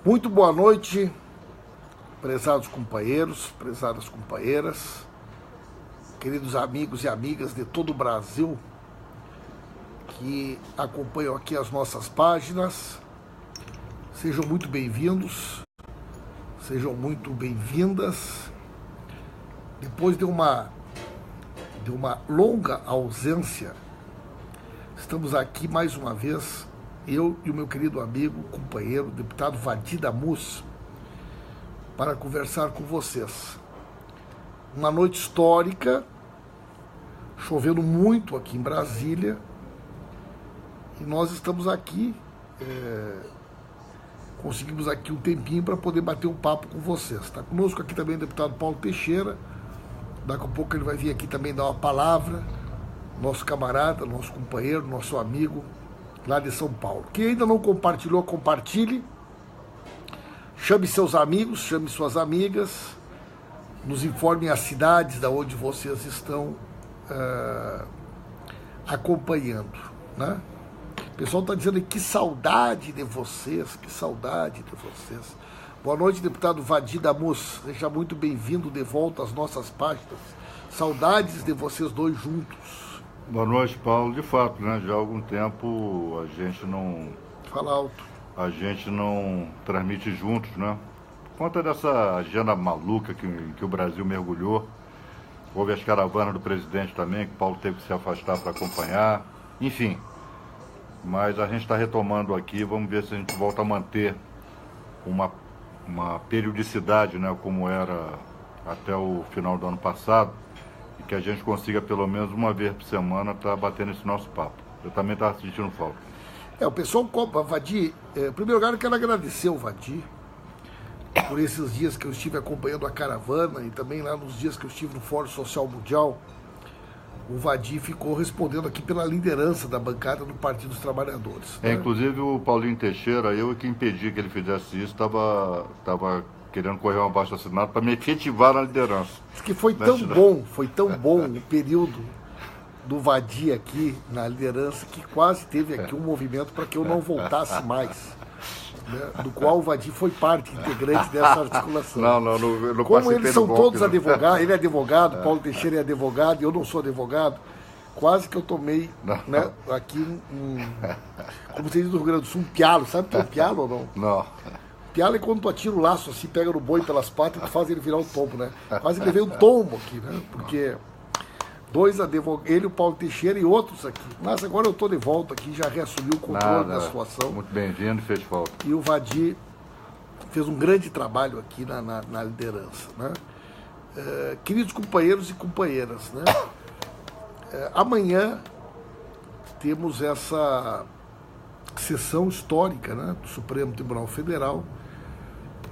Muito boa noite, prezados companheiros, prezadas companheiras, queridos amigos e amigas de todo o Brasil que acompanham aqui as nossas páginas. Sejam muito bem-vindos, sejam muito bem-vindas. Depois de uma longa ausência, estamos aqui mais uma vez, eu e o meu querido amigo, companheiro, deputado Vadi Damus, para conversar com vocês. Uma noite histórica, chovendo muito aqui em Brasília, e nós estamos aqui, conseguimos aqui um tempinho para poder bater um papo com vocês. Está conosco aqui também o deputado Paulo Teixeira, daqui a pouco ele vai vir aqui também dar uma palavra, nosso camarada, nosso companheiro, nosso amigo, lá de São Paulo. Quem ainda não compartilhou, compartilhe. Chame seus amigos, chame suas amigas. Nos informem as cidades da onde vocês estão acompanhando, né? O pessoal está dizendo que saudade de vocês, que saudade de vocês. Boa noite, deputado Vadi Damus. Seja muito bem-vindo de volta às nossas páginas. Saudades de vocês dois juntos. Boa noite, Paulo. De fato, né? Já há algum tempo a gente não... Fala alto. A gente não transmite juntos, né? Por conta dessa agenda maluca que o Brasil mergulhou. Houve as caravanas do presidente também, que o Paulo teve que se afastar para acompanhar. Enfim. Mas a gente está retomando aqui. Vamos ver se a gente volta a manter uma periodicidade, né? Como era até o final do ano passado. E que a gente consiga pelo menos uma vez por semana estar batendo esse nosso papo. Eu também estava sentindo falta. O pessoal compra, Vadi. Em primeiro lugar, eu quero agradecer o Vadi por esses dias que eu estive acompanhando a caravana e também lá nos dias que eu estive no Fórum Social Mundial. O Vadi ficou respondendo aqui pela liderança da bancada do Partido dos Trabalhadores. Né? Inclusive o Paulinho Teixeira, eu que impedi que ele fizesse isso, estava querendo correr um abaixo-assinado para me efetivar na liderança. Que foi tão bom o período do Vadi aqui na liderança, que quase teve aqui um movimento para que eu não voltasse mais, né, do qual o Vadi foi parte integrante dessa articulação. Não como eles são todos advogados, ele é advogado, Paulo Teixeira é advogado, e eu não sou advogado, quase que eu tomei, né, aqui como se diz no Rio Grande do Sul, um pialo. Sabe o que é um pialo ou não? Não. Pialo é quando tu atira o laço assim, pega no boi pelas patas e tu faz ele virar um tombo, né? Quase levei um tombo aqui, né? Porque dois advogados, ele, o Paulo Teixeira e outros aqui. Mas agora eu estou de volta aqui, já reassumiu o controle da situação. Muito bem-vindo, fez falta. E o Vadi fez um grande trabalho aqui na liderança, né? Queridos companheiros e companheiras, né? Amanhã temos essa sessão histórica, né, do Supremo Tribunal Federal,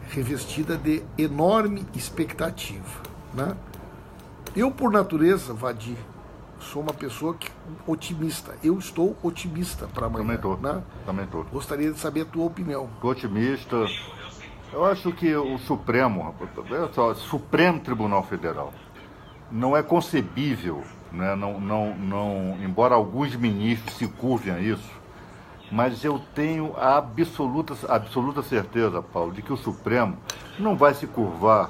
revestida de enorme expectativa, né? Eu, por natureza, Vadi, sou uma pessoa otimista. Eu estou otimista para amanhã. Também estou. Gostaria de saber a tua opinião. Estou otimista. Eu acho que o Supremo Tribunal Federal, não é concebível, né, embora alguns ministros se curvem a isso, mas eu tenho a absoluta certeza, Paulo, de que o Supremo não vai se curvar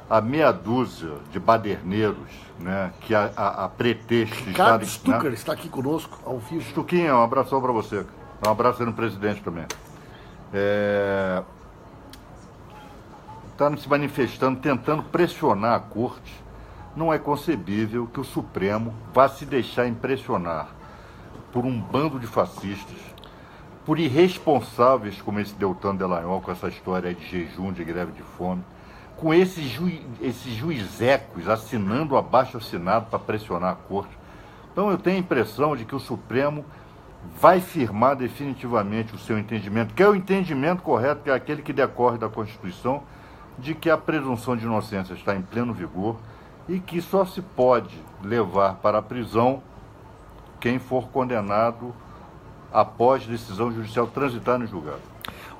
a meia dúzia de baderneiros, né, que a pretexto de Ricardo Stucker, né, está aqui conosco, ao vivo. Stuquinha, um abração para você. Um abraço aí no presidente também. Está se manifestando, tentando pressionar a Corte. Não é concebível que o Supremo vá se deixar impressionar por um bando de fascistas, por irresponsáveis como esse Deltan Dallagnol, com essa história de jejum, de greve de fome, com esses juizecos assinando o abaixo-assinado para pressionar a Corte. Então eu tenho a impressão de que o Supremo vai firmar definitivamente o seu entendimento, que é o entendimento correto, que é aquele que decorre da Constituição, de que a presunção de inocência está em pleno vigor e que só se pode levar para a prisão quem for condenado após decisão judicial transitar no julgado.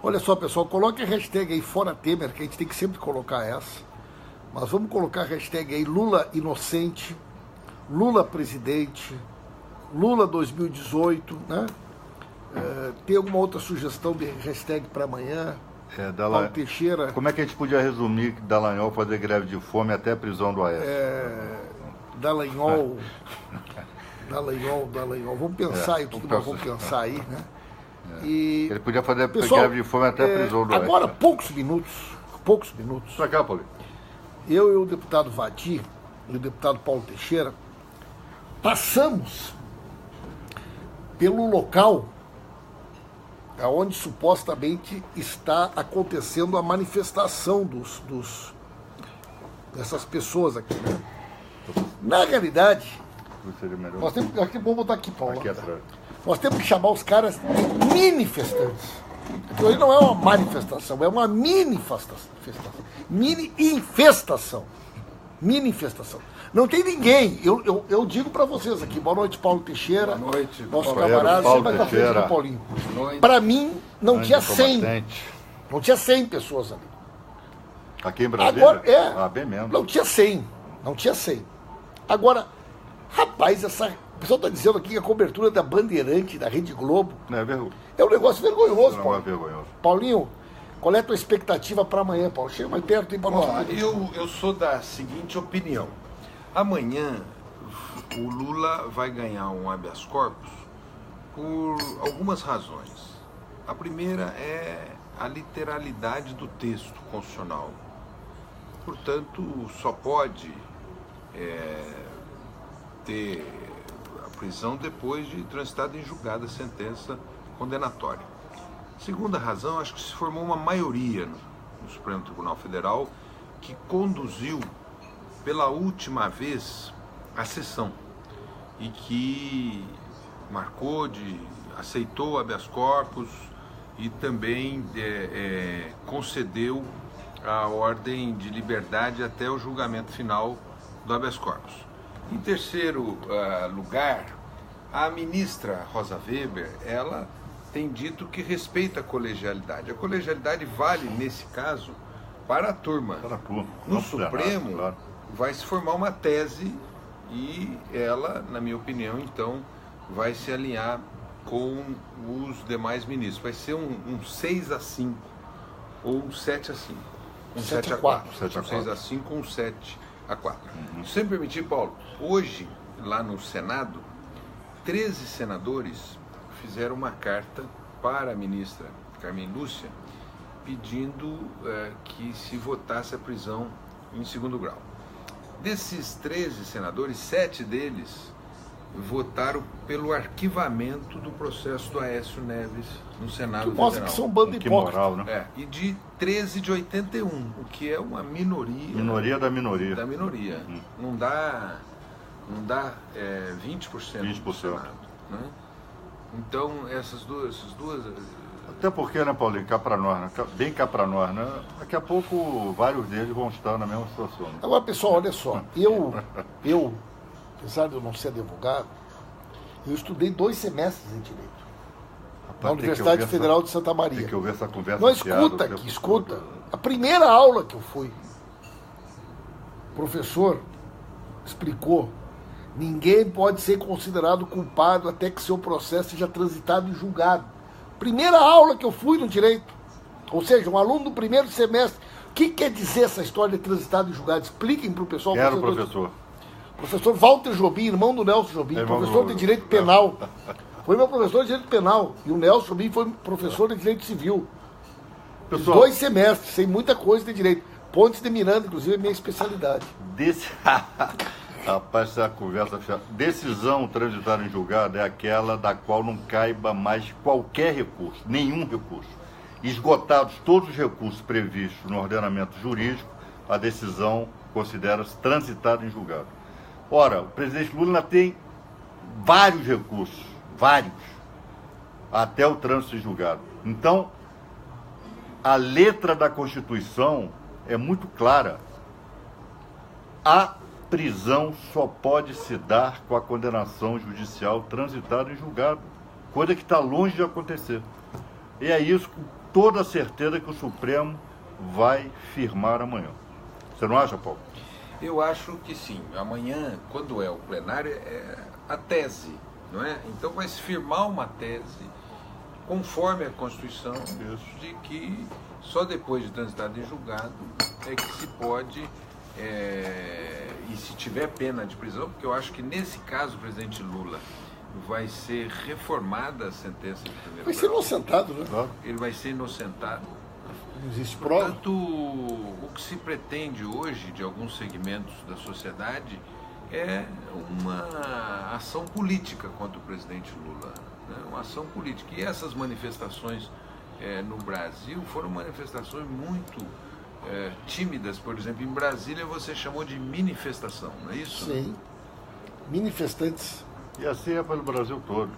Olha só, pessoal, coloque a hashtag aí Fora Temer, que a gente tem que sempre colocar essa. Mas vamos colocar a hashtag aí Lula inocente, Lula presidente, Lula 2018, né? Tem alguma outra sugestão de hashtag para amanhã? Paulo Teixeira... Como é que a gente podia resumir que Dallagnol fazer greve de fome até a prisão do Aécio? Dallagnol... Vamos pensar aí o que nós vamos pensar aí, né? E, ele podia fazer greve de fome até a prisão do Aécio. Agora, poucos minutos. Pra cá, Paulinho. Eu e o deputado Vadi e o deputado Paulo Teixeira passamos pelo local onde supostamente está acontecendo a manifestação dessas pessoas aqui, né? Na realidade, nós temos, aqui, vamos botar aqui, Paulo. Aqui atrás. Nós temos que chamar os caras de manifestantes. Porque hoje não é uma manifestação, é uma mini-infestação. Mini-infestação. Não tem ninguém. Eu digo para vocês aqui, boa noite, Paulo Teixeira. Boa noite, nosso camarada, sempre na frente do Paulinho. Para mim, não tinha 100. Não tinha 100 pessoas ali. Aqui em Brasília? Agora, bem menos. Não tinha 100. Agora, rapaz, o pessoal está dizendo aqui que a cobertura da Bandeirante, da Rede Globo, é um negócio vergonhoso, Paulo. Paulinho, qual é a tua expectativa para amanhã, Paulo? Chega mais perto aí para nós. Eu sou da seguinte opinião. Amanhã o Lula vai ganhar um habeas corpus por algumas razões. A primeira é a literalidade do texto constitucional. Portanto, só pode ter a prisão depois de transitada em julgada a sentença condenatória. Segunda razão, acho que se formou uma maioria no Supremo Tribunal Federal que conduziu pela última vez a sessão e que aceitou o habeas corpus e também concedeu a ordem de liberdade até o julgamento final do habeas corpus. Em terceiro lugar, a ministra Rosa Weber, ela tem dito que respeita a colegialidade. A colegialidade vale, nesse caso, para a turma. No Supremo, claro, vai se formar uma tese e ela, na minha opinião, então, vai se alinhar com os demais ministros. Vai ser um 6-5 ou um 7-5. Um 7-4. 6-5 ou um 7-4. Se me permitir, Paulo, hoje, lá no Senado, 13 senadores fizeram uma carta para a ministra Carmen Lúcia pedindo que se votasse a prisão em segundo grau. Desses 13 senadores, 7 deles votaram pelo arquivamento do processo do Aécio Neves no Senado Federal. Mostra que são bando hipócrita, né? E de 13 de 81, o que é uma minoria. Minoria da minoria. Da minoria. Não dá 20% do Senado, né? Então, essas duas... Até porque, né, Paulinho, cá para nós, né? Bem cá para nós, né? Daqui a pouco vários deles vão estar na mesma situação. Né? Agora, pessoal, olha só, eu, apesar de eu não ser advogado, eu estudei 2 semestres em Direito. Na Universidade Federal de Santa Maria. Tem que ouvir essa conversa. Não, escuta aqui, escuta. A primeira aula que eu fui, o professor explicou: ninguém pode ser considerado culpado até que seu processo seja transitado e julgado. Primeira aula que eu fui no Direito. Ou seja, um aluno do primeiro semestre. O que quer dizer essa história de transitado e julgado? Expliquem para o pessoal. Quem era o professor? Professor Walter Jobim, irmão do Nelson Jobim, professor de Direito Penal. Foi meu professor de Direito Penal. E o Nelson Jobim foi professor de Direito Civil. Pessoal, 2 semestres, sem muita coisa de Direito. Pontes de Miranda, inclusive, é minha especialidade. Rapaz, essa conversa fiada. Decisão transitada em julgado é aquela da qual não caiba mais qualquer recurso, nenhum recurso. Esgotados todos os recursos previstos no ordenamento jurídico, a decisão considera-se transitada em julgado. Ora, o presidente Lula ainda tem vários recursos, até o trânsito em julgado. Então, a letra da Constituição é muito clara. A prisão só pode se dar com a condenação judicial transitada em julgado, coisa que está longe de acontecer. E é isso com toda a certeza que o Supremo vai firmar amanhã. Você não acha, Paulo? Eu acho que sim. Amanhã, quando é o plenário, é a tese, não é? Então vai se firmar uma tese conforme a Constituição, de que só depois de transitado em julgado é que se pode, e se tiver pena de prisão, porque eu acho que nesse caso o presidente Lula vai ser reformada a sentença de primeiro grau. Vai ser inocentado, né? Ele vai ser inocentado. Não existe prova. Portanto, o que se pretende hoje de alguns segmentos da sociedade é uma ação política contra o presidente Lula, né? Uma ação política. E essas manifestações no Brasil foram manifestações muito tímidas. Por exemplo, em Brasília você chamou de manifestação, não é isso? Sim. Manifestantes. E assim é pelo Brasil todo.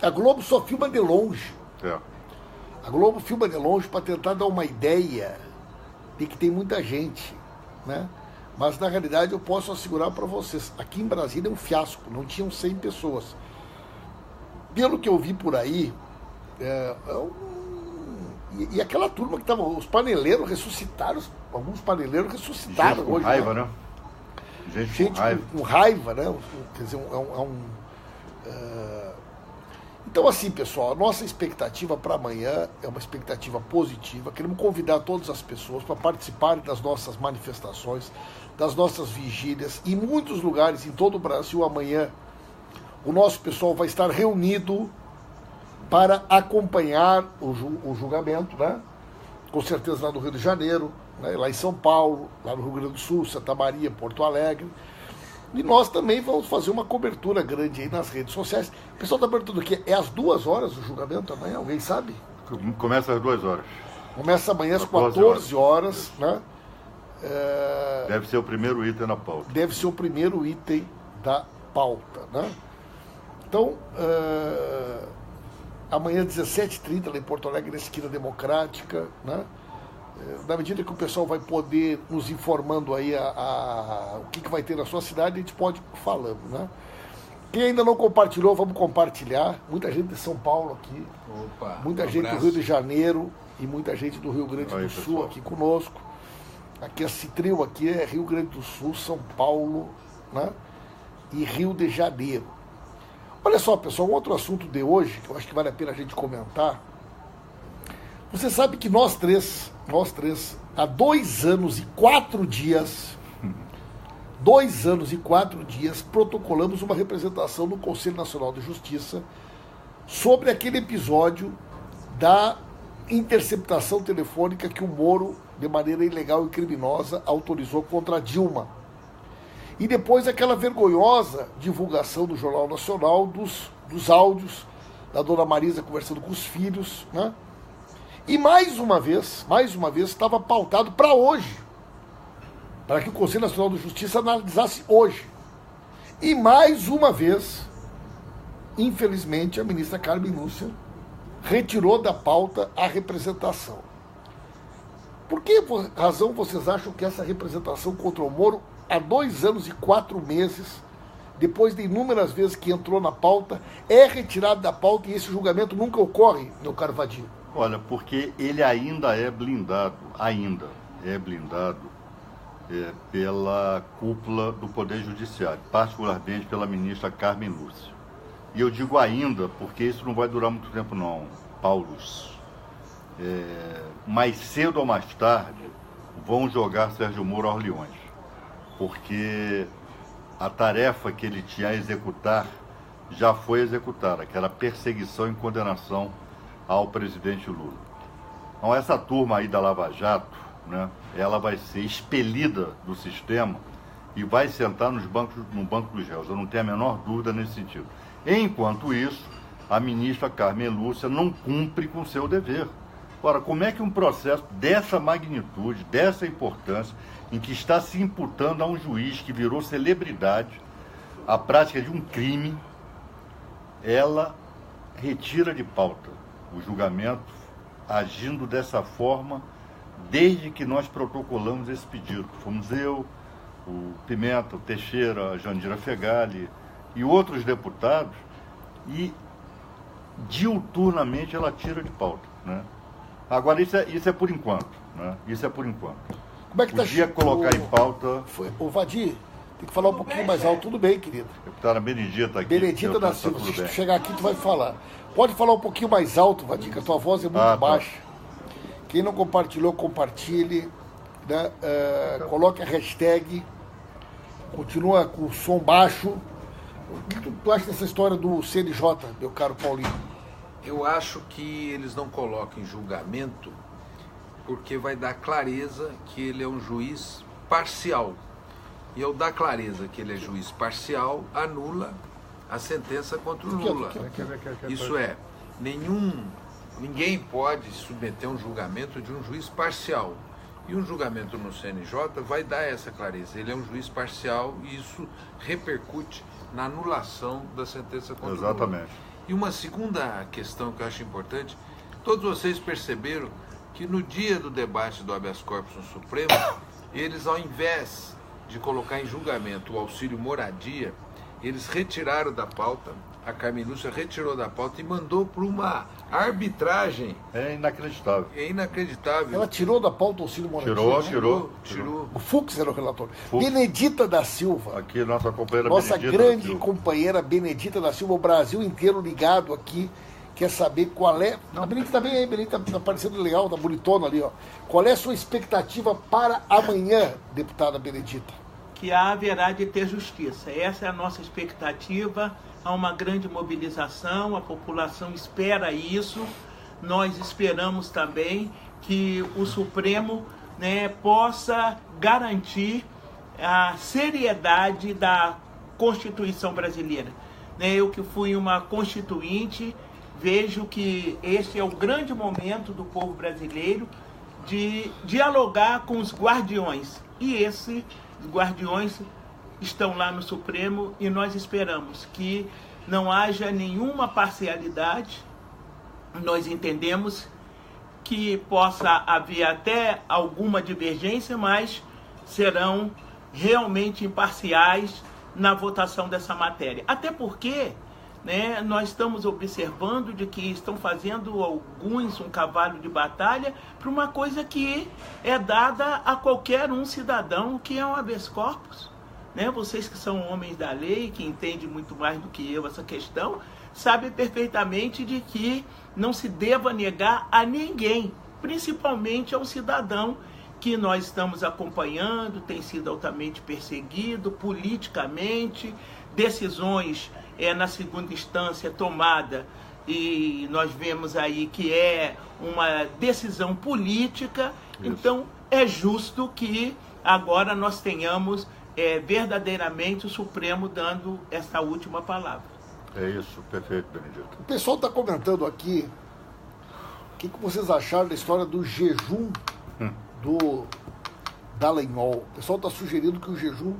A Globo só filma de longe. É. A Globo filma de longe para tentar dar uma ideia de que tem muita gente, né? Mas, na realidade, eu posso assegurar para vocês, aqui em Brasília é um fiasco, não tinham 100 pessoas. Pelo que eu vi por aí, e aquela turma que estava, os paneleiros ressuscitaram, alguns paneleiros ressuscitaram gente com hoje. Raiva, né? Gente com raiva. Com raiva, né? Quer dizer, Então, assim, pessoal, a nossa expectativa para amanhã é uma expectativa positiva. Queremos convidar todas as pessoas para participarem das nossas manifestações, das nossas vigílias. Em muitos lugares, em todo o Brasil, amanhã, o nosso pessoal vai estar reunido para acompanhar o julgamento, né? Com certeza lá no Rio de Janeiro, né? Lá em São Paulo, lá no Rio Grande do Sul, Santa Maria, Porto Alegre. E nós também vamos fazer uma cobertura grande aí nas redes sociais. O pessoal está perguntando o quê? É às 2 horas o julgamento amanhã? Alguém sabe? Começa às 2 horas. Começa amanhã às 14 horas, né? Deve ser o primeiro item na pauta. Deve ser o primeiro item da pauta, né? Então, amanhã às 17h30, lá em Porto Alegre, na Esquina Democrática, né? Na medida que o pessoal vai poder nos informando aí o que vai ter na sua cidade, a gente pode ir falando, né? Quem ainda não compartilhou, vamos compartilhar. Muita gente de São Paulo aqui, muita gente do Rio de Janeiro e muita gente do Rio Grande do Sul pessoal, aqui conosco. Aqui esse trio aqui é Rio Grande do Sul, São Paulo, né? E Rio de Janeiro. Olha só, pessoal, um outro assunto de hoje, que eu acho que vale a pena a gente comentar. Você sabe que nós três, há 2 anos e 4 dias, 2 anos e 4 dias, protocolamos uma representação no Conselho Nacional de Justiça sobre aquele episódio da interceptação telefônica que o Moro, de maneira ilegal e criminosa, autorizou contra a Dilma. E depois aquela vergonhosa divulgação do Jornal Nacional dos áudios da dona Marisa conversando com os filhos, né? E mais uma vez, estava pautado para hoje, para que o Conselho Nacional de Justiça analisasse hoje. E mais uma vez, infelizmente, a ministra Carmen Lúcia retirou da pauta a representação. Por que razão vocês acham que essa representação contra o Moro, há 2 anos e 4 meses, depois de inúmeras vezes que entrou na pauta, é retirada da pauta e esse julgamento nunca ocorre, meu caro Vadir? Olha, porque ele ainda é blindado, pela cúpula do Poder Judiciário, particularmente pela ministra Carmen Lúcia. E eu digo ainda, porque isso não vai durar muito tempo não, Paulus. Mais cedo ou mais tarde, vão jogar Sérgio Moro aos leões, porque a tarefa que ele tinha a executar já foi executada, que era perseguição e condenação ao presidente Lula. Então essa turma aí da Lava Jato, né, ela vai ser expelida do sistema e vai sentar no banco dos réus. Eu não tenho a menor dúvida nesse sentido. Enquanto isso, a ministra Carmen Lúcia não cumpre com seu dever. Ora, como é que um processo dessa magnitude, dessa importância, em que está se imputando a um juiz que virou celebridade a prática de um crime, ela retira de pauta o julgamento, agindo dessa forma, desde que nós protocolamos esse pedido. Fomos eu, o Pimenta, o Teixeira, a Jandira Fegali e outros deputados, e diuturnamente ela tira de pauta, né? Agora, isso é por enquanto, né? Isso é por enquanto. Como é que podia colocar em pauta... O Vadir, Tem que falar um pouquinho mais alto. Tudo bem, querida. Deputada Benedita aqui. Benedita da Silva, se tu chegar aqui, tu vai falar. Pode falar um pouquinho mais alto, Vadica, tua voz é muito baixa. Quem não compartilhou, compartilhe. Né? Coloque a hashtag. Continua com o som baixo. O que tu acha dessa história do CNJ, meu caro Paulinho? Eu acho que eles não colocam em julgamento porque vai dar clareza que ele é um juiz parcial. E ao dar clareza que ele é juiz parcial, anula a sentença contra o Lula. Isso é, ninguém pode submeter um julgamento de um juiz parcial. E um julgamento no CNJ vai dar essa clareza. Ele é um juiz parcial e isso repercute na anulação da sentença contra o Lula. Exatamente. E uma segunda questão que eu acho importante, todos vocês perceberam que no dia do debate do habeas corpus no Supremo, eles, ao invés de colocar em julgamento o auxílio moradia, eles retiraram da pauta, a Carmen Lúcia retirou da pauta e mandou para uma arbitragem. É inacreditável. É inacreditável. Ela tirou da pauta o auxílio moradia. Tirou. O Fux era o relator. Fux. Benedita da Silva. Aqui, nossa companheira Nossa Benedita grande da Silva. companheira Benedita da Silva. O Brasil inteiro ligado aqui. Quer saber qual é... A Benedita tá bem aí, Benedita tá parecendo legal, tá bonitona ali, ó. Qual é a sua expectativa para amanhã, deputada Benedita? Que haverá de ter justiça. Essa é a nossa expectativa. Há uma grande mobilização, a população espera isso. Nós esperamos também que o Supremo, né, possa garantir a seriedade da Constituição brasileira. Eu que fui uma constituinte, vejo que este é o grande momento do povo brasileiro de dialogar com os guardiões. E esses guardiões estão lá no Supremo e nós esperamos que não haja nenhuma parcialidade. Nós entendemos que possa haver até alguma divergência, mas serão realmente imparciais na votação dessa matéria. Até porque, né, nós estamos observando de que estão fazendo alguns um cavalo de batalha para uma coisa que é dada a qualquer um cidadão, que é um habeas corpus. Né? Vocês que são homens da lei, que entendem muito mais do que eu essa questão, sabem perfeitamente de que não se deva negar a ninguém, principalmente ao cidadão que nós estamos acompanhando, tem sido altamente perseguido politicamente, decisões na segunda instância tomada, e nós vemos aí que é uma decisão política. Isso. Então é justo que agora nós tenhamos verdadeiramente o Supremo dando essa última palavra. É isso, perfeito, Benedito. O pessoal está comentando aqui o que vocês acharam da história do jejum do Dallagnol. O pessoal está sugerindo que o jejum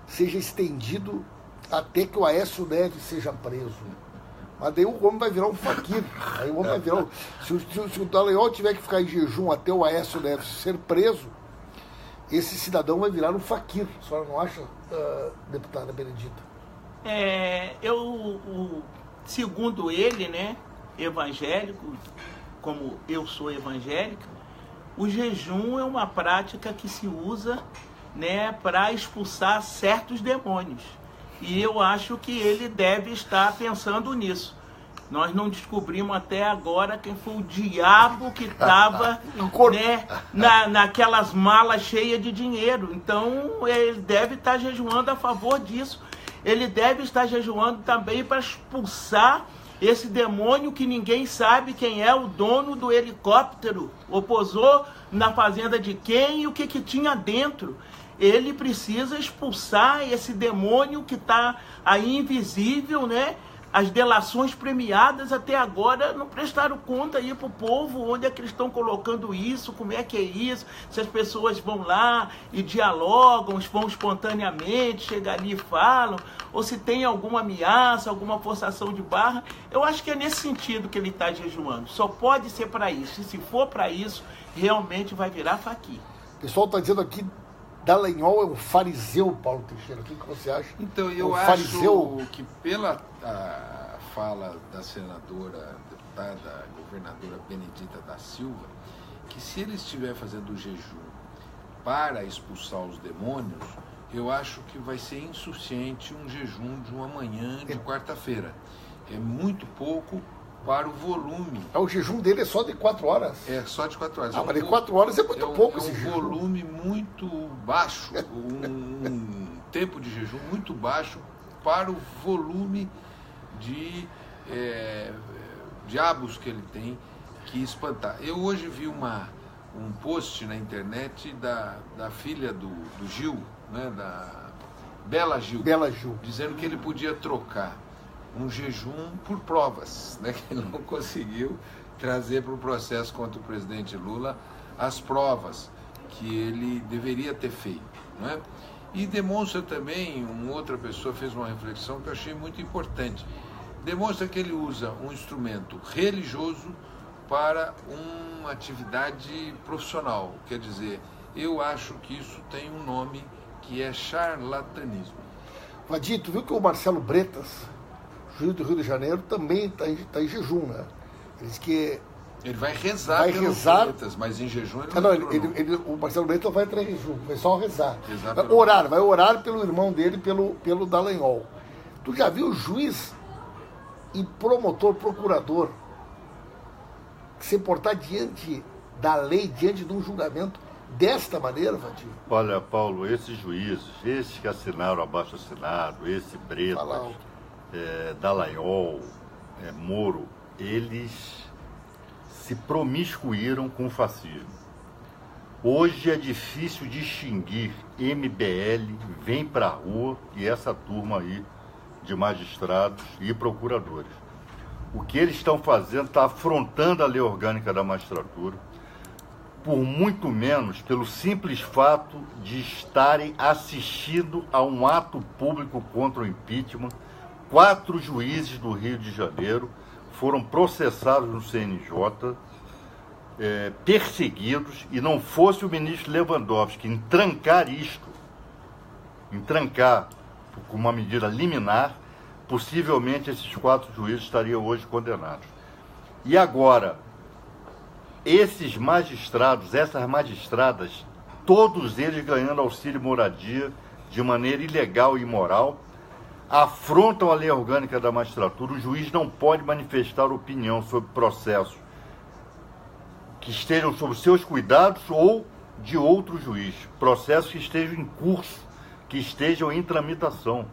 seja estendido até que o Aécio Neves seja preso. Mas daí o homem vai virar um faquir. Aí o homem vai virar se o Dallagnol tiver que ficar em jejum até o Aécio Neves ser preso, esse cidadão vai virar um faquir. A senhora não acha, deputada Benedita? Segundo ele, né, evangélico, como eu sou evangélica, o jejum é uma prática que se usa, né, para expulsar certos demônios. E eu acho que ele deve estar pensando nisso. Nós não descobrimos até agora quem foi o diabo que estava, né, naquelas malas cheias de dinheiro. Então, ele deve estar jejuando a favor disso. Ele deve estar jejuando também para expulsar esse demônio que ninguém sabe quem é o dono do helicóptero. Pousou na fazenda de quem e o que tinha dentro. Ele precisa expulsar esse demônio que está aí invisível, né? As delações premiadas até agora não prestaram conta aí para o povo, onde é que eles estão colocando isso, como é que é isso, se as pessoas vão lá e dialogam, vão espontaneamente, chegam ali e falam, ou se tem alguma ameaça, alguma forçação de barra. Eu acho que é nesse sentido que ele está jejuando, só pode ser para isso, e se for para isso, realmente vai virar faqui. O pessoal está dizendo aqui, Dallagnol é um fariseu, Paulo Teixeira. O que você acha? Então, eu acho que pela fala da senadora, deputada, governadora Benedita da Silva, que se ele estiver fazendo o jejum para expulsar os demônios, eu acho que vai ser insuficiente um jejum de uma manhã de quarta-feira. É muito pouco para o volume. O jejum dele é só de 4 horas? É só de 4 horas. Mas de 4 horas é muito pouco esse jejum. É um volume muito baixo, um tempo de jejum muito baixo para o volume de diabos que ele tem que espantar. Eu hoje vi um post na internet da filha do Gil, né, da Bela Gil, dizendo que ele podia trocar um jejum por provas, né, que ele não conseguiu trazer para o processo contra o presidente Lula as provas que ele deveria ter feito, né? E demonstra também, uma outra pessoa fez uma reflexão que eu achei muito importante, demonstra que ele usa um instrumento religioso para uma atividade profissional. Quer dizer, eu acho que isso tem um nome que é charlatanismo. Vadir, tu viu que o Marcelo Bretas, juiz do Rio de Janeiro, também está em jejum, né? Ele disse que ele vai rezar pelos Bretas, mas em jejum ele o Marcelo Bretas vai entrar em jejum, vai só rezar. Vai orar pelo irmão dele, pelo Dallagnol. Tu já viu o juiz e promotor, procurador se portar diante da lei, diante de um julgamento desta maneira, Vadir? Olha, Paulo, esses juízes, esses que assinaram abaixo-assinado, esse Bretas, Dallagnol, Moro, eles se promiscuíram com o fascismo. Hoje é difícil distinguir MBL, Vem Pra Rua e essa turma aí de magistrados e procuradores. O que eles estão fazendo está afrontando a lei orgânica da magistratura, por muito menos pelo simples fato de estarem assistindo a um ato público contra o impeachment. 4 juízes do Rio de Janeiro foram processados no CNJ, perseguidos, e não fosse o ministro Lewandowski em trancar com uma medida liminar, possivelmente esses 4 juízes estariam hoje condenados. E agora, esses magistrados, essas magistradas, todos eles ganhando auxílio moradia de maneira ilegal e imoral, afrontam a lei orgânica da magistratura. O juiz não pode manifestar opinião sobre processos que estejam sob seus cuidados ou de outro juiz, processos que estejam em curso, que estejam em tramitação.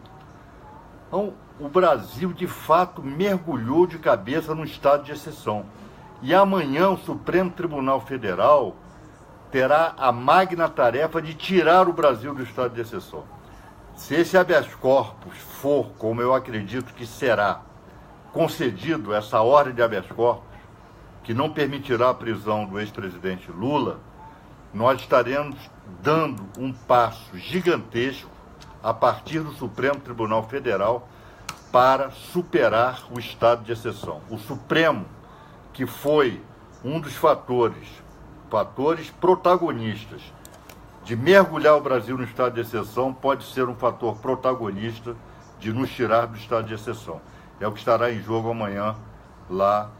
Então, o Brasil, de fato, mergulhou de cabeça no estado de exceção. E amanhã o Supremo Tribunal Federal terá a magna tarefa de tirar o Brasil do estado de exceção. Se esse habeas corpus for, como eu acredito que será, concedido essa ordem de habeas corpus, que não permitirá a prisão do ex-presidente Lula, nós estaremos dando um passo gigantesco a partir do Supremo Tribunal Federal para superar o estado de exceção. O Supremo, que foi um dos fatores protagonistas de mergulhar o Brasil no estado de exceção, pode ser um fator protagonista de nos tirar do estado de exceção. É o que estará em jogo amanhã, lá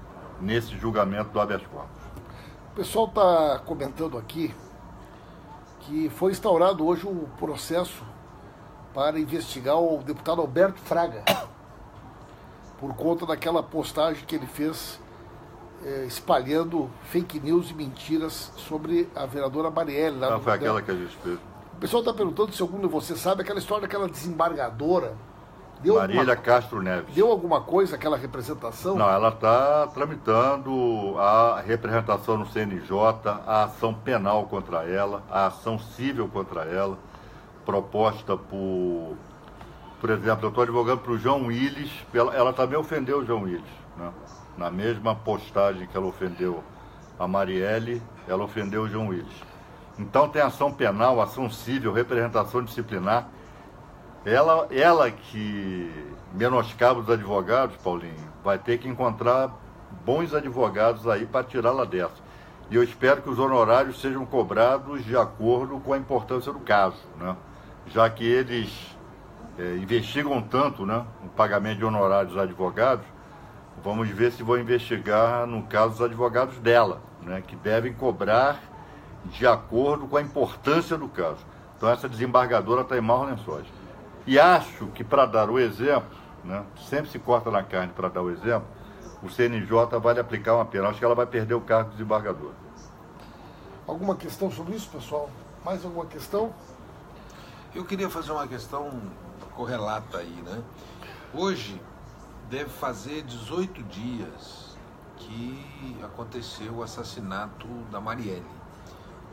nesse julgamento do habeas corpus. O pessoal está comentando aqui que foi instaurado hoje o processo para investigar o deputado Alberto Fraga, por conta daquela postagem que ele fez espalhando fake news e mentiras sobre a vereadora Marielle. Não, foi aquela que a gente fez. O pessoal está perguntando, segundo você sabe, aquela história daquela desembargadora. Marília Castro Neves. Deu alguma coisa aquela representação? Não, ela está tramitando a representação no CNJ, a ação penal contra ela, a ação civil contra ela, proposta por exemplo, eu estou advogando para o João Willis, ela também ofendeu o João Willis, né? Na mesma postagem que ela ofendeu a Marielle, ela ofendeu o João Willis. Então tem ação penal, ação civil, representação disciplinar. Ela que menoscaba os advogados, Paulinho, vai ter que encontrar bons advogados aí para tirá-la dessa. E eu espero que os honorários sejam cobrados de acordo com a importância do caso, né? Já que eles investigam tanto, né, o pagamento de honorários dos advogados, vamos ver se vão investigar, no caso, os advogados dela, né, que devem cobrar de acordo com a importância do caso. Então essa desembargadora está em maus lençóis. E acho que, para dar o exemplo, né, sempre se corta na carne para dar o exemplo, o CNJ vai lhe aplicar uma pena. Acho que ela vai perder o cargo de desembargadora. Alguma questão sobre isso, pessoal? Mais alguma questão? Eu queria fazer uma questão correlata aí, né? Hoje deve fazer 18 dias que aconteceu o assassinato da Marielle.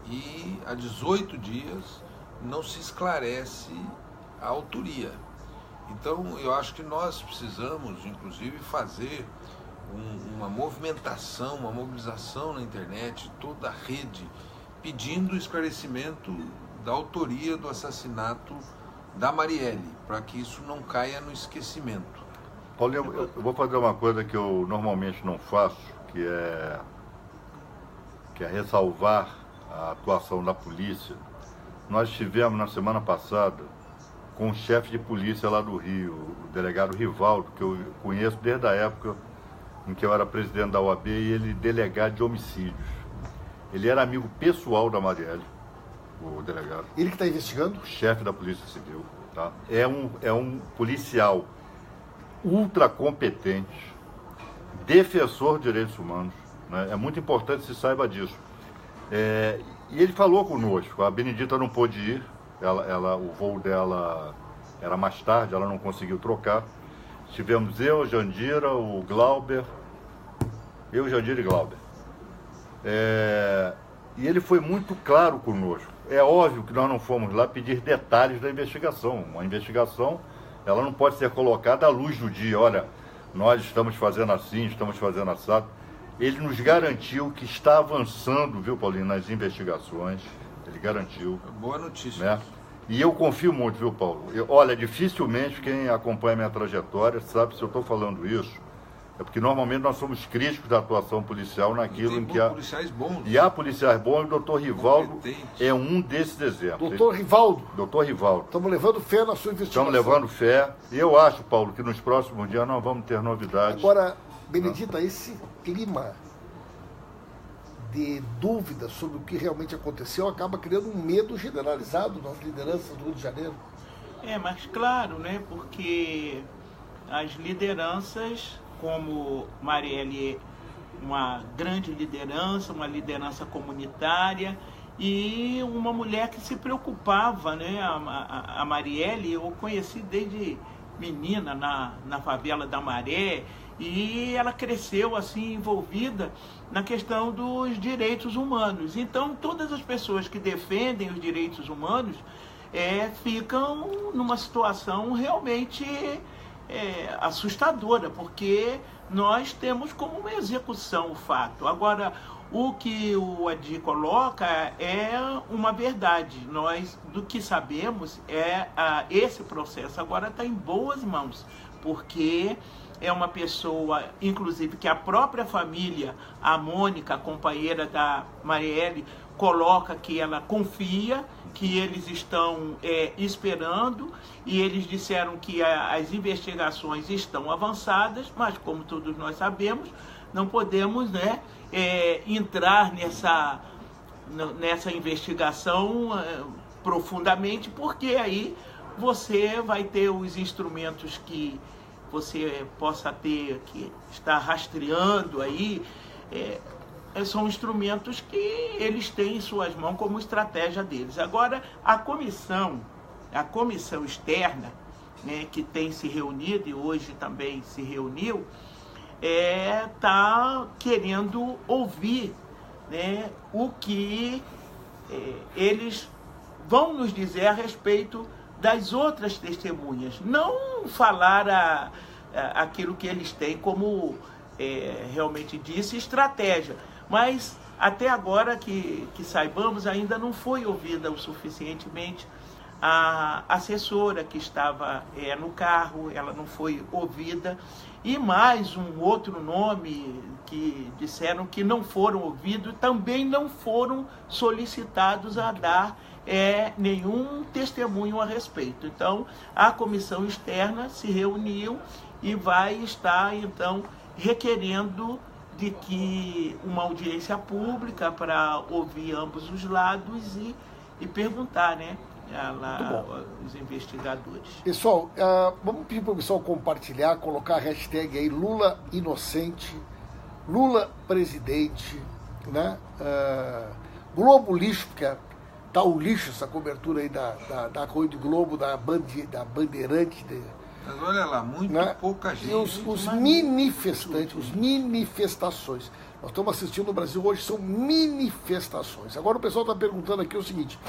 E há 18 dias não se esclarece a autoria. Então eu acho que nós precisamos, inclusive, fazer uma movimentação, uma mobilização na internet, toda a rede, pedindo o esclarecimento da autoria do assassinato da Marielle, para que isso não caia no esquecimento. Paulinho, eu vou fazer uma coisa que eu normalmente não faço, que é ressalvar a atuação da polícia. Nós estivemos na semana passada com o chefe de polícia lá do Rio, o delegado Rivaldo, que eu conheço desde a época em que eu era presidente da OAB, e ele delegado de homicídios. Ele era amigo pessoal da Marielle, o delegado. Ele que está investigando? O chefe da Polícia Civil. Tá? É um policial ultra competente, defensor de direitos humanos. Né? É muito importante que se saiba disso. E ele falou conosco. A Benedita não pôde ir, o voo dela era mais tarde, ela não conseguiu trocar. Tivemos eu, Jandira, o Glauber, Jandira e Glauber. E ele foi muito claro conosco. É óbvio que nós não fomos lá pedir detalhes da investigação. Uma investigação, ela não pode ser colocada à luz do dia. Olha, nós estamos fazendo assim, estamos fazendo assado. Ele nos garantiu que está avançando, viu, Paulinho, nas investigações. Ele garantiu. Boa notícia. Né? E eu confio muito, viu, Paulo? Olha, dificilmente quem acompanha minha trajetória sabe se eu estou falando isso. É porque normalmente nós somos críticos da atuação policial naquilo em que há policiais bons. E há policiais bons, e o doutor Rivaldo é um desses exemplos. Doutor Rivaldo. Doutor Rivaldo. Estamos levando fé na sua investigação. Estamos levando fé. E eu acho, Paulo, que nos próximos dias nós vamos ter novidades. Agora, Benedita, esse clima de dúvida sobre o que realmente aconteceu acaba criando um medo generalizado nas lideranças do Rio de Janeiro. Mas claro, né? Porque as lideranças, como Marielle, uma grande liderança, uma liderança comunitária e uma mulher que se preocupava, né? A Marielle eu conheci desde menina na favela da Maré, e ela cresceu assim envolvida na questão dos direitos humanos. Então todas as pessoas que defendem os direitos humanos ficam numa situação realmente assustadora, porque nós temos como uma execução o fato. Agora, o que o Adi coloca é uma verdade. Nós, do que sabemos, esse processo agora está em boas mãos, porque é uma pessoa, inclusive, que a própria família, a Mônica, a companheira da Marielle, coloca que ela confia, que eles estão esperando, e eles disseram que as investigações estão avançadas, mas como todos nós sabemos, não podemos entrar nessa investigação profundamente, porque aí você vai ter os instrumentos que você possa ter, que está rastreando aí, são instrumentos que eles têm em suas mãos como estratégia deles. Agora, a comissão externa, né, que tem se reunido e hoje também se reuniu, está querendo ouvir, né, o que eles vão nos dizer a respeito das outras testemunhas. Não falar aquilo que eles têm como, realmente disse, estratégia. Mas até agora que saibamos, ainda não foi ouvida o suficientemente a assessora que estava no carro, ela não foi ouvida. E mais um outro nome que disseram que não foram ouvidos, também não foram solicitados a dar nenhum testemunho a respeito. Então, a comissão externa se reuniu e vai estar, então, requerendo de que uma audiência pública para ouvir ambos os lados e perguntar, né, os investigadores. Pessoal, vamos pedir para o pessoal compartilhar, colocar a hashtag aí Lula inocente, Lula presidente, né? Globo lixo, porque tá o lixo essa cobertura aí da Rede Globo, da Bandeirante. Mas olha lá, muito pouca gente. E os manifestantes, as manifestações. Nós estamos assistindo no Brasil hoje, são manifestações. Agora o pessoal está perguntando aqui o seguinte: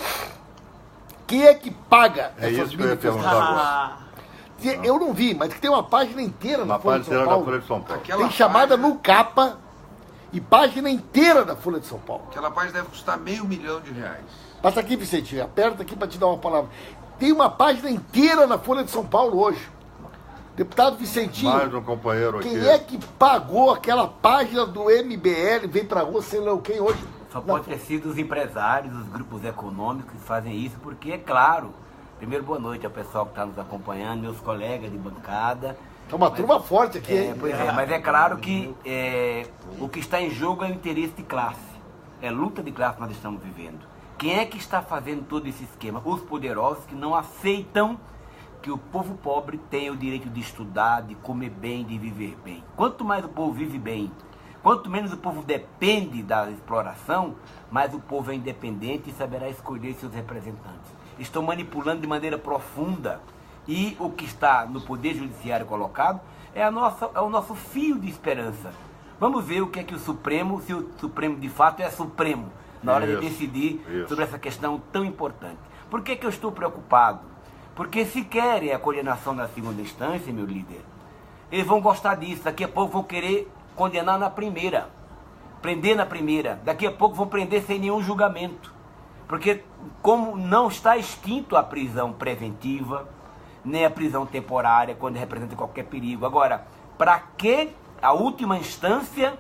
quem é que paga essas manifestações? Eu não vi, mas tem uma página inteira na Folha de São Paulo. Tem chamada no Capa e página inteira da Folha de São Paulo. Aquela página deve custar R$500 milhões. Passa aqui, Vicente, aperta aqui para te dar uma palavra. Tem uma página inteira na Folha de São Paulo hoje. Deputado Vicentinho, mais um companheiro aqui. Quem é que pagou aquela página do MBL, vem pra rua, sei lá quem hoje? Só pode ter sido os empresários, os grupos econômicos que fazem isso, porque, é claro, primeiro, boa noite ao pessoal que está nos acompanhando, meus colegas de bancada. É uma turma forte aqui, hein? Pois é, mas é claro que o que está em jogo é o interesse de classe. É luta de classe que nós estamos vivendo. Quem é que está fazendo todo esse esquema? Os poderosos que não aceitam que o povo pobre tenha o direito de estudar, de comer bem, de viver bem. Quanto mais o povo vive bem, quanto menos o povo depende da exploração, mais o povo é independente e saberá escolher seus representantes. Estão manipulando de maneira profunda e o que está no Poder Judiciário colocado é o nosso fio de esperança. Vamos ver o que é que o Supremo, se o Supremo de fato é Supremo, na hora de decidir sobre essa questão tão importante. Por que eu estou preocupado? Porque se querem a condenação na segunda instância, meu líder, eles vão gostar disso. Daqui a pouco vão querer condenar na primeira, prender na primeira. Daqui a pouco vão prender sem nenhum julgamento. Porque como não está extinto a prisão preventiva, nem a prisão temporária, quando representa qualquer perigo. Agora, para que a última instância,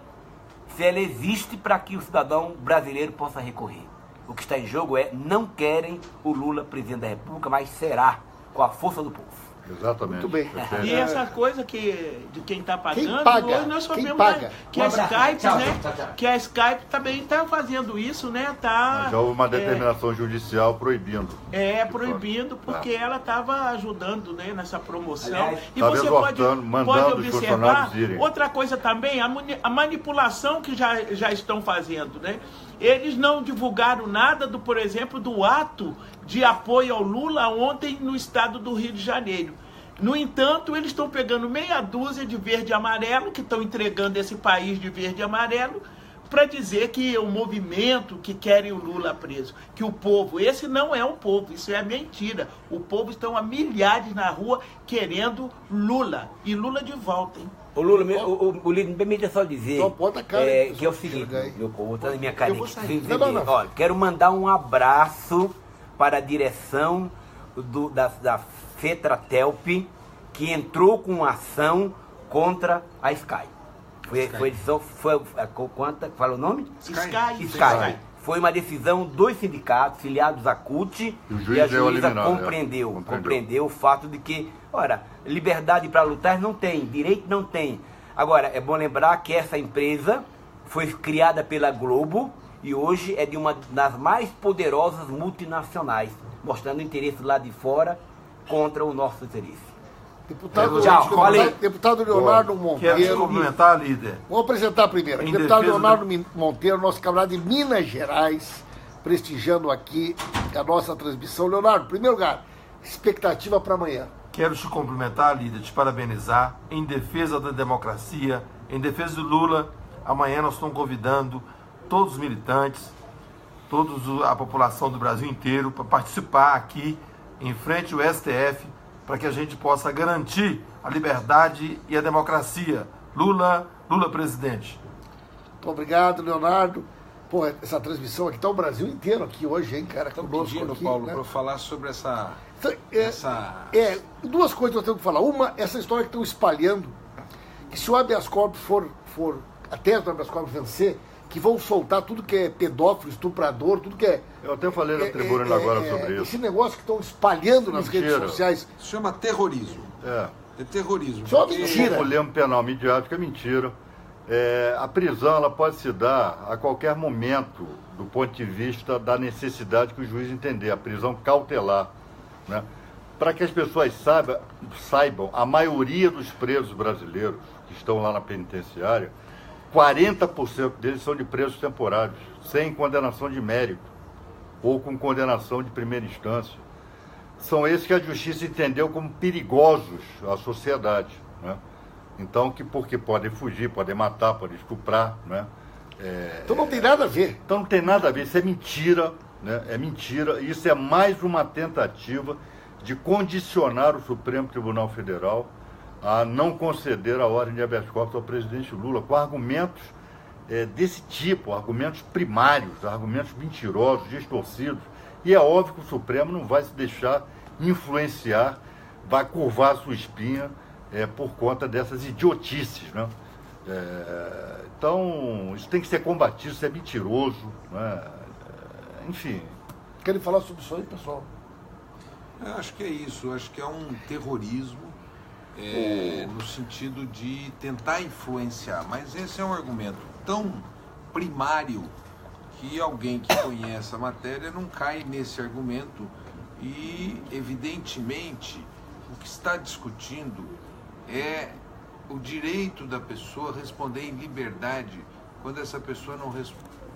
se ela existe para que o cidadão brasileiro possa recorrer? O que está em jogo não querem o Lula presidente da República, mas será com a força do povo. Exatamente. Muito bem. E essa coisa de quem está pagando, paga? hoje nós sabemos que a Skype, que a Skype também está fazendo isso, né? Mas já houve uma determinação judicial proibindo. Proibindo, porque ela estava ajudando, né, nessa promoção. Aliás, e você pode observar irem. outra coisa também, a manipulação que já estão fazendo, né? Eles não divulgaram nada, por exemplo, do ato de apoio ao Lula ontem no estado do Rio de Janeiro. No entanto, eles estão pegando meia dúzia de verde e amarelo, que estão entregando esse país de verde e amarelo, para dizer que é o movimento que querem o Lula preso. Que o povo, esse não é um povo, isso é mentira. O povo estão a milhares na rua querendo Lula. E Lula de volta, hein? Ô Lula, o líder, me permita só dizer que é o seguinte, meu povo, tá na minha caneta. Olha, quero mandar um abraço para a direção da FETRATELP, que entrou com uma ação contra a Sky. Quanto fala o nome? Sky. Foi uma decisão dos sindicatos filiados à CUT e a juíza compreendeu o fato de que, ora, liberdade para lutar não tem, direito não tem. Agora, é bom lembrar que essa empresa foi criada pela Globo e hoje é de uma das mais poderosas multinacionais, mostrando o interesse lá de fora contra o nosso interesse. Deputado Leonardo Monteiro. Quero cumprimentar, líder. Vou apresentar primeiro. Deputado Leonardo Monteiro, nosso camarada de Minas Gerais, prestigiando aqui a nossa transmissão. Leonardo, em primeiro lugar, expectativa para amanhã. Quero te cumprimentar, líder, te parabenizar em defesa da democracia, em defesa do Lula. Amanhã nós estamos convidando todos os militantes, toda a população do Brasil inteiro para participar aqui em frente ao STF, para que a gente possa garantir a liberdade e a democracia. Lula presidente. Muito obrigado, Leonardo. Pô, essa transmissão aqui está o Brasil inteiro aqui hoje, hein, cara? Estão pedindo, aqui, Paulo, né? para falar sobre essa... Duas coisas nós temos que falar. Uma, essa história que estão espalhando, que se o habeas corpus for a tese do habeas corpus vencer, que vão soltar tudo que é pedófilo, estuprador, tudo que é... Eu até falei na tribuna agora sobre isso. Esse negócio que estão espalhando nas redes sociais... Isso chama terrorismo. É terrorismo. Isso é uma mentira. O problema penal midiático é mentira. A prisão ela pode se dar a qualquer momento, do ponto de vista da necessidade que o juiz entender, a prisão cautelar, né? Para que as pessoas saibam, a maioria dos presos brasileiros que estão lá na penitenciária, 40% deles são de presos temporários, sem condenação de mérito ou com condenação de primeira instância. São esses que a justiça entendeu como perigosos à sociedade, né? Então, porque podem fugir, podem matar, podem estuprar, né? Então não tem nada a ver. Então não tem nada a ver, isso é mentira, né? É mentira, isso é mais uma tentativa de condicionar o Supremo Tribunal Federal a não conceder a ordem de habeas corpus ao presidente Lula, com argumentos desse tipo, argumentos primários, argumentos mentirosos, distorcidos. E é óbvio que o Supremo não vai se deixar influenciar, vai curvar a sua espinha por conta dessas idiotices, né? Então, isso tem que ser combatido, isso é mentiroso, né? Enfim. Querem falar sobre isso aí, pessoal? Eu acho que é isso, eu acho que é um terrorismo no sentido de tentar influenciar, mas esse é um argumento tão primário que alguém que conhece a matéria não cai nesse argumento e, evidentemente, o que está discutindo é o direito da pessoa responder em liberdade quando essa pessoa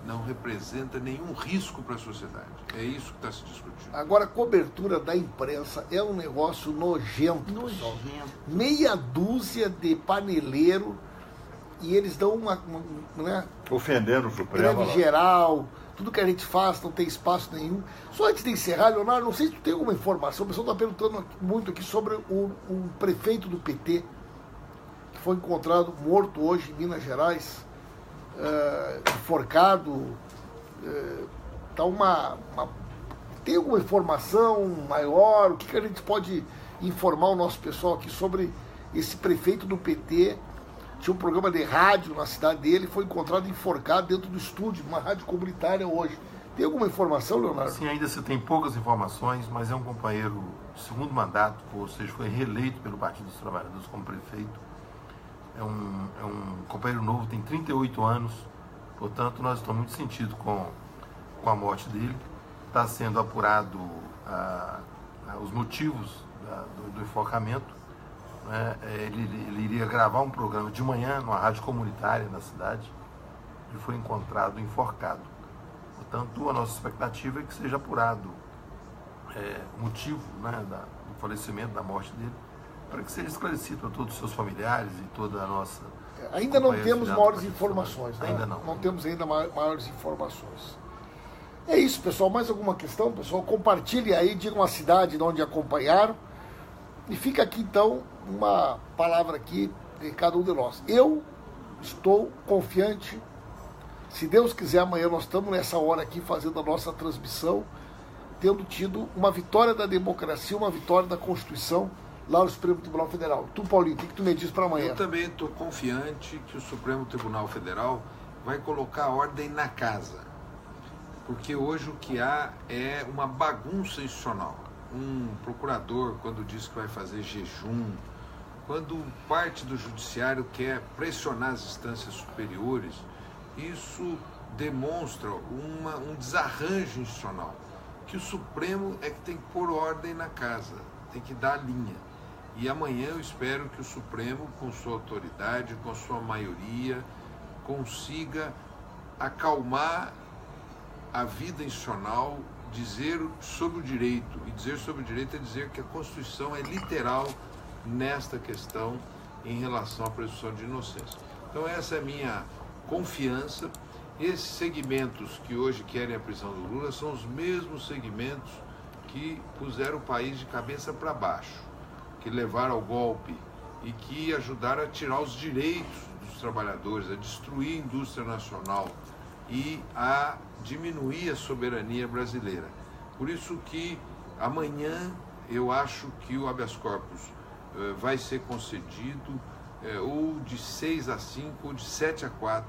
não representa nenhum risco para a sociedade. É isso que está se discutindo. Agora, a cobertura da imprensa é um negócio nojento. Meia dúzia de paneleiro e eles dão né, ofendendo o Supremo. Greve geral, tudo que a gente faz não tem espaço nenhum. Só antes de encerrar, Leonardo, não sei se tu tem alguma informação, o pessoal está perguntando muito aqui sobre o prefeito do PT, que foi encontrado morto hoje em Minas Gerais, enforcado. Tem alguma informação maior? O que a gente pode informar o nosso pessoal aqui sobre esse prefeito do PT? Tinha um programa de rádio na cidade dele, foi encontrado enforcado dentro do estúdio, uma rádio comunitária hoje. Tem alguma informação, Leonardo? Sim, ainda se tem poucas informações, mas é um companheiro de segundo mandato, ou seja, foi reeleito pelo Partido dos Trabalhadores como prefeito. É um companheiro novo, tem 38 anos, portanto nós estamos muito sentidos com a morte dele. Está sendo apurado os motivos do enforcamento. Ele iria gravar um programa de manhã numa rádio comunitária na cidade e foi encontrado enforcado. Portanto, a nossa expectativa é que seja apurado o motivo, né, do falecimento, da morte dele, para que seja esclarecido para todos os seus familiares e toda a nossa... Ainda não temos maiores informações, né? Ainda não. Não temos ainda maiores informações. É isso, pessoal. Mais alguma questão, pessoal? Compartilhe aí, digam a cidade de onde acompanharam. E fica aqui, então, uma palavra aqui de cada um de nós. Eu estou confiante. Se Deus quiser, amanhã nós estamos nessa hora aqui fazendo a nossa transmissão, tendo tido uma vitória da democracia, uma vitória da Constituição lá no Supremo Tribunal Federal. Tu, Paulinho, o que tu me diz para amanhã? Eu também estou confiante que o Supremo Tribunal Federal vai colocar ordem na casa. Porque hoje o que há é uma bagunça institucional. Um procurador, quando diz que vai fazer jejum, quando parte do judiciário quer pressionar as instâncias superiores, isso demonstra um desarranjo institucional. Que o Supremo é que tem que pôr ordem na casa, tem que dar a linha. E amanhã eu espero que o Supremo, com sua autoridade, com sua maioria, consiga acalmar a vida institucional, dizer sobre o direito. E dizer sobre o direito é dizer que a Constituição é literal nesta questão em relação à presunção de inocência. Então essa é a minha confiança. Esses segmentos que hoje querem a prisão do Lula são os mesmos segmentos que puseram o país de cabeça para baixo, que levaram ao golpe e que ajudaram a tirar os direitos dos trabalhadores, a destruir a indústria nacional e a diminuir a soberania brasileira. Por isso que amanhã eu acho que o habeas corpus vai ser concedido ou de 6-5 ou de 7-4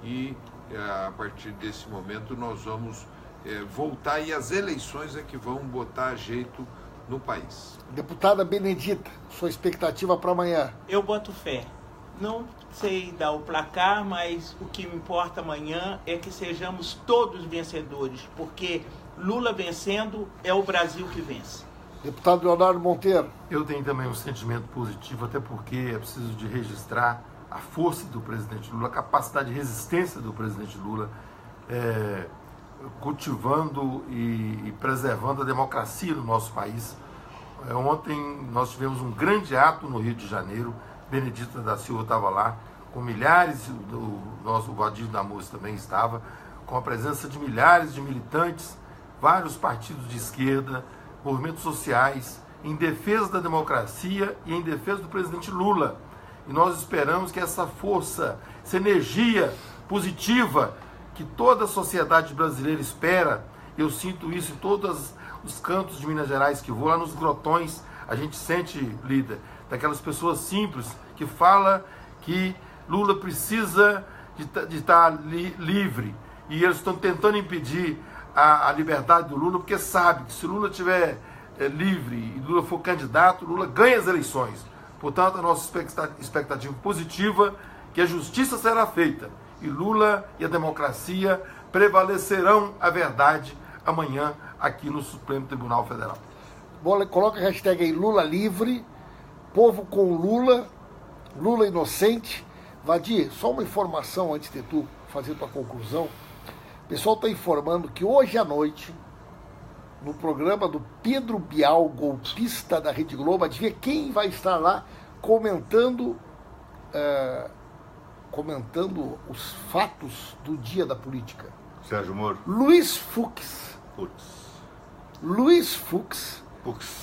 e a partir desse momento nós vamos voltar e as eleições é que vão botar jeito no país. Deputada Benedita, sua expectativa para amanhã? Eu boto fé. Não sei dar o placar, mas o que me importa amanhã é que sejamos todos vencedores, porque Lula vencendo é o Brasil que vence. Deputado Leonardo Monteiro. Eu tenho também um sentimento positivo, até porque é preciso de registrar a força do presidente Lula, a capacidade de resistência do presidente Lula, cultivando e preservando a democracia no nosso país. Ontem nós tivemos um grande ato no Rio de Janeiro, Benedita da Silva estava lá, com milhares, o Valdir Damoso também estava, com a presença de milhares de militantes, vários partidos de esquerda, movimentos sociais, em defesa da democracia e em defesa do presidente Lula. E nós esperamos que essa força, essa energia positiva que toda a sociedade brasileira espera, eu sinto isso em todos os cantos de Minas Gerais que vou, lá nos grotões, a gente sente, líder, daquelas pessoas simples que falam que Lula precisa de estar livre, e eles estão tentando impedir a liberdade do Lula, porque sabe que se Lula estiver livre e Lula for candidato, Lula ganha as eleições. Portanto, a nossa expectativa positiva que a justiça será feita e Lula e a democracia prevalecerão a verdade amanhã aqui no Supremo Tribunal Federal. Coloca a hashtag aí Lula livre, povo com Lula, Lula inocente. Vadir, só uma informação antes de tu fazer tua conclusão. O pessoal está informando que hoje à noite, no programa do Pedro Bial, golpista da Rede Globo, adivinha quem vai estar lá comentando os fatos do dia da política? Sérgio Moro. Luiz Fux. Luiz Fux,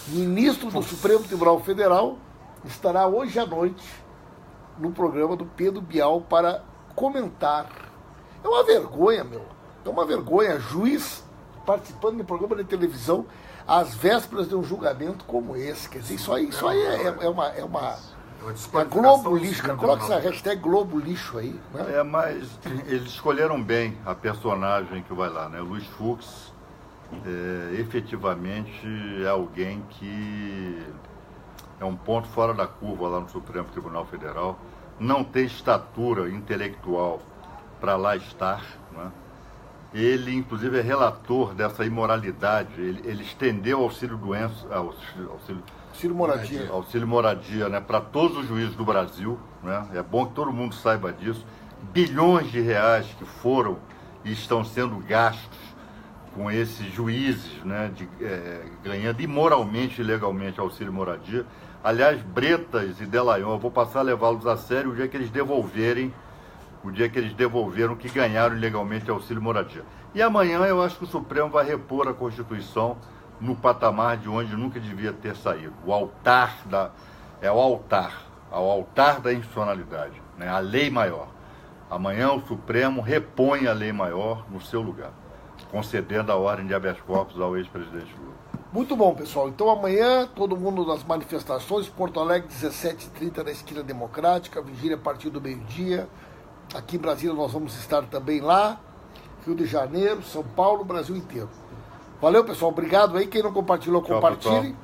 ministro do Supremo Tribunal Federal, estará hoje à noite no programa do Pedro Bial para comentar. É uma vergonha, meu. É uma vergonha. Juiz participando de um programa de televisão às vésperas de um julgamento como esse. Quer dizer, isso aí é uma Globo lixo. Coloca essa hashtag Globo lixo aí. Né? Mas eles escolheram bem a personagem que vai lá, né? Luiz Fux efetivamente é alguém que é um ponto fora da curva lá no Supremo Tribunal Federal. Não tem estatura intelectual para lá estar, né? Ele, inclusive, é relator dessa imoralidade. Ele estendeu o auxílio moradia, né, para todos os juízes do Brasil, né? É bom que todo mundo saiba disso. Bilhões de reais que foram e estão sendo gastos com esses juízes, né, ganhando imoralmente e ilegalmente auxílio moradia. Aliás, Bretas e Delayon, eu vou passar a levá-los a sério o dia que eles devolveram que ganharam ilegalmente auxílio moradia. E amanhã eu acho que o Supremo vai repor a Constituição no patamar de onde nunca devia ter saído. O altar da institucionalidade, né? A lei maior. Amanhã o Supremo repõe a lei maior no seu lugar, concedendo a ordem de habeas corpus ao ex-presidente Lula. Muito bom, pessoal. Então amanhã, todo mundo nas manifestações, Porto Alegre, 17h30 na Esquina Democrática, vigília a partir do meio-dia. Aqui em Brasília nós vamos estar também lá, Rio de Janeiro, São Paulo, Brasil inteiro. Valeu, pessoal. Obrigado aí. Quem não compartilhou, compartilhe.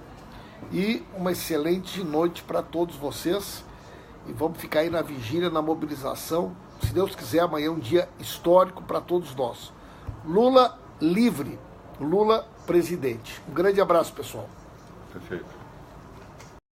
E uma excelente noite para todos vocês. E vamos ficar aí na vigília, na mobilização. Se Deus quiser, amanhã é um dia histórico para todos nós. Lula livre. Lula presidente. Um grande abraço, pessoal. Perfeito.